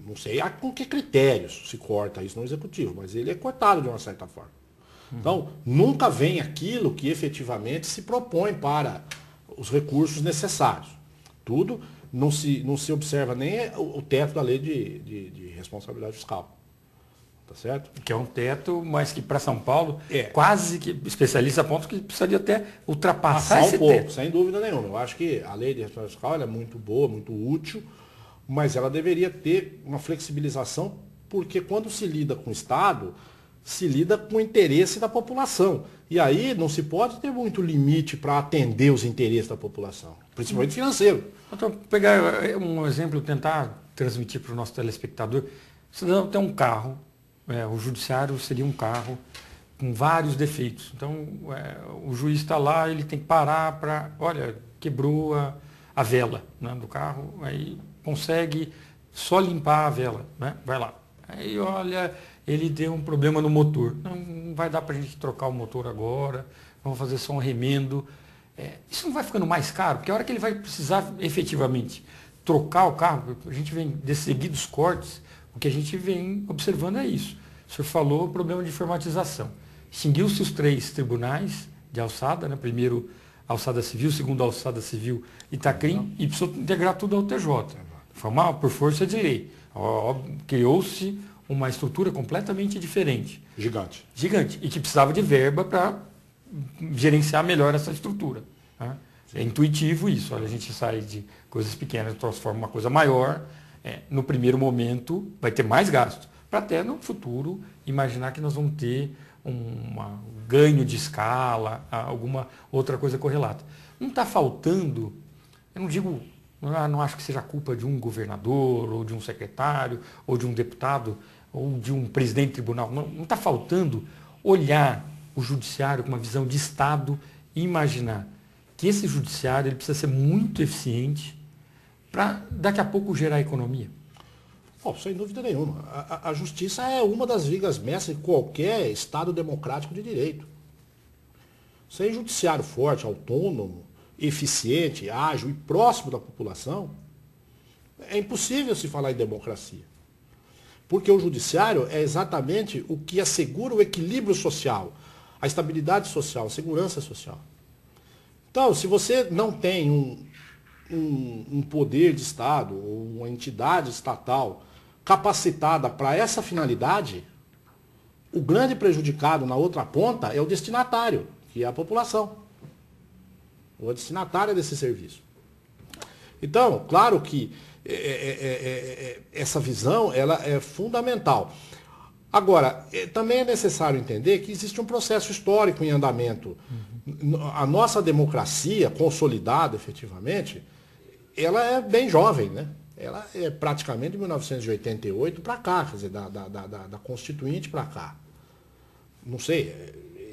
Não sei com que critérios se corta isso no executivo, mas ele é cortado de uma certa forma. Então, nunca vem aquilo que efetivamente se propõe para os recursos necessários. Tudo não se observa nem o teto da lei de responsabilidade fiscal. Tá certo? Que é um teto, mas que para São Paulo, É. quase que especialista aponta que precisaria até ultrapassar Passar esse um pouco, teto. sem dúvida nenhuma. Eu acho que a lei de responsabilidade fiscal ela é muito boa, muito útil, mas ela deveria ter uma flexibilização, porque quando se lida com o Estado, se lida com o interesse da população. E aí não se pode ter muito limite para atender os interesses da população, principalmente financeiro. Então, pegar um exemplo, tentar transmitir para o nosso telespectador. O cidadão tem um carro, o judiciário seria um carro com vários defeitos. Então, o juiz está lá, ele tem que parar para, olha, quebrou a vela, né, do carro, aí consegue só limpar a vela, né, vai lá. Aí, olha, ele deu um problema no motor. Não vai dar para a gente trocar o motor agora, vamos fazer só um remendo. Isso não vai ficando mais caro, porque a hora que ele vai precisar efetivamente trocar o carro, a gente vem desses seguidos cortes, o que a gente vem observando é isso. O senhor falou problema de informatização. Extinguiu-se os 3 tribunais de alçada, né? Primeiro alçada civil, segundo alçada civil Itacrim, e precisou integrar tudo ao TJ. Foi por força de lei. Criou-se uma estrutura completamente diferente. Gigante. Gigante. E que precisava de verba para gerenciar melhor essa estrutura. Né? É intuitivo isso. Olha, a gente sai de coisas pequenas, transforma uma coisa maior. No primeiro momento vai ter mais gasto. Para até no futuro imaginar que nós vamos ter um ganho de escala, alguma outra coisa correlata. Não está faltando, eu não digo, não acho que seja culpa de um governador, ou de um secretário, ou de um deputado, ou de um presidente de tribunal. Não está faltando olhar o judiciário com uma visão de Estado e imaginar que esse judiciário ele precisa ser muito eficiente para daqui a pouco gerar economia. Sem dúvida nenhuma. A justiça é uma das vigas mestras de qualquer Estado democrático de direito. Sem judiciário forte, autônomo, eficiente, ágil e próximo da população, é impossível se falar em democracia. Porque o judiciário é exatamente o que assegura o equilíbrio social, a estabilidade social, a segurança social. Então, se você não tem um poder de Estado, ou uma entidade estatal capacitada para essa finalidade, o grande prejudicado na outra ponta é o destinatário, que é a população. Ou a destinatária desse serviço. Então, claro que essa visão ela é fundamental. Agora, também é necessário entender que existe um processo histórico em andamento. A nossa democracia, consolidada efetivamente, ela é bem jovem, né? Ela é praticamente de 1988 para cá, quer dizer, da Constituinte para cá. Não sei,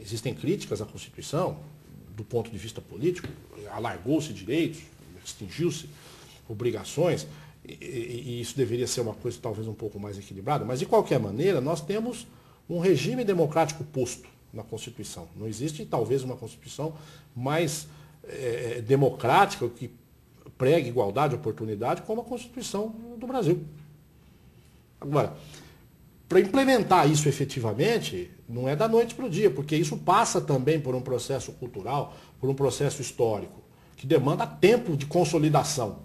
existem críticas à Constituição, do ponto de vista político, alargou-se direitos, extinguiu-se obrigações, e isso deveria ser uma coisa talvez um pouco mais equilibrada, mas de qualquer maneira nós temos um regime democrático posto na Constituição. Não existe talvez uma Constituição mais democrática, que pregue igualdade e oportunidade, como a Constituição do Brasil. Agora, para implementar isso efetivamente, não é da noite para o dia, porque isso passa também por um processo cultural, por um processo histórico, que demanda tempo de consolidação.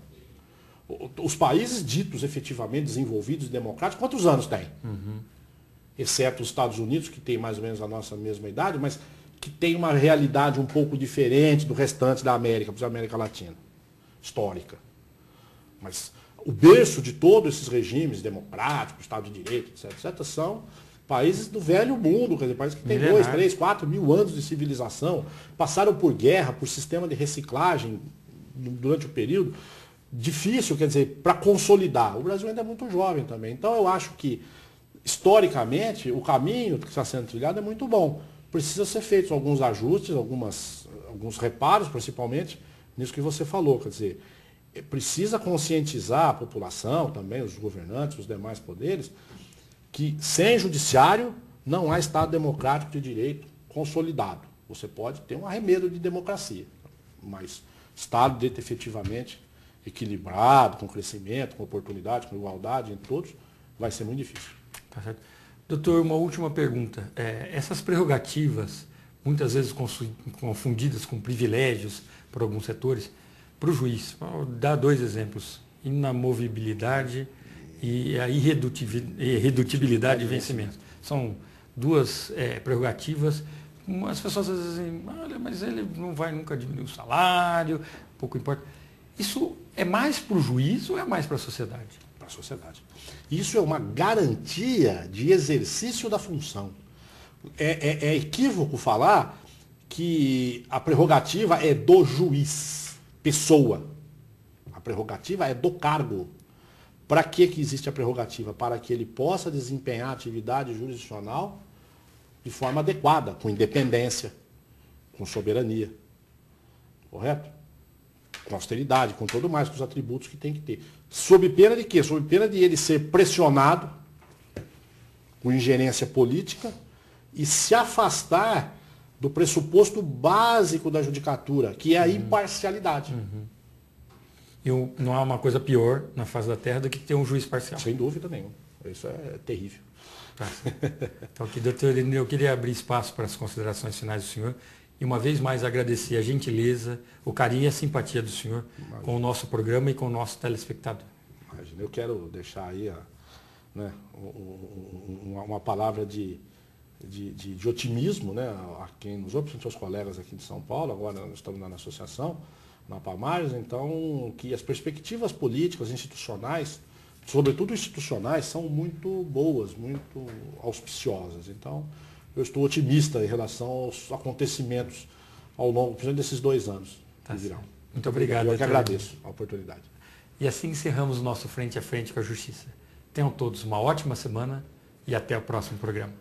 Os países ditos efetivamente desenvolvidos e democráticos, quantos anos têm? Exceto os Estados Unidos, que tem mais ou menos a nossa mesma idade, mas que tem uma realidade um pouco diferente do restante da América, da América Latina, histórica. Mas o berço de todos esses regimes democráticos, Estado de Direito, etc., são países do velho mundo, quer dizer, países que têm 2, 3, 4 mil anos de civilização, passaram por guerra, por sistema de reciclagem durante o período. Difícil, quer dizer, para consolidar. O Brasil ainda é muito jovem também. Então eu acho que, historicamente, o caminho que está sendo trilhado é muito bom. Precisa ser feitos alguns ajustes, alguns reparos, principalmente, nisso que você falou. Quer dizer, precisa conscientizar a população, também os governantes, os demais poderes, que sem judiciário não há Estado democrático de direito consolidado. Você pode ter um arremedo de democracia, mas Estado de direito efetivamente equilibrado, com crescimento, com oportunidade, com igualdade entre todos, vai ser muito difícil. Tá certo. Doutor, uma última pergunta. Essas prerrogativas, muitas vezes confundidas com privilégios por alguns setores, para o juiz, vou dar 2 exemplos: inamovibilidade e a irredutibilidade de vencimento. São 2 prerrogativas. As pessoas às vezes dizem, olha, mas ele não vai nunca diminuir o salário, pouco importa. Isso é mais para o juiz ou é mais para a sociedade? Para a sociedade. Isso é uma garantia de exercício da função. É equívoco falar que a prerrogativa é do juiz, pessoa. A prerrogativa é do cargo. Para que existe a prerrogativa? Para que ele possa desempenhar a atividade jurisdicional de forma adequada, com independência, com soberania. Correto? Com austeridade, com todo mais, com os atributos que tem que ter. Sob pena de quê? Sob pena de ele ser pressionado com ingerência política e se afastar do pressuposto básico da judicatura, que é a imparcialidade. E não há uma coisa pior na face da terra do que ter um juiz parcial. Sem dúvida nenhuma. Isso é terrível. Tá. Então, aqui, doutor, eu queria abrir espaço para as considerações finais do senhor e uma vez mais agradecer a gentileza, o carinho e a simpatia do senhor com o nosso programa e com o nosso telespectador. Imagina, eu quero deixar aí uma palavra de otimismo, né, a quem nos ouve, principalmente aos colegas aqui de São Paulo. Agora nós estamos na associação, na Palmares, então que as perspectivas políticas, institucionais, sobretudo institucionais, são muito boas, muito auspiciosas. Então, eu estou otimista em relação aos acontecimentos ao longo, principalmente desses 2 anos que virão. Muito obrigado. Eu que agradeço a oportunidade. E assim encerramos o nosso Frente a Frente com a Justiça. Tenham todos uma ótima semana e até o próximo programa.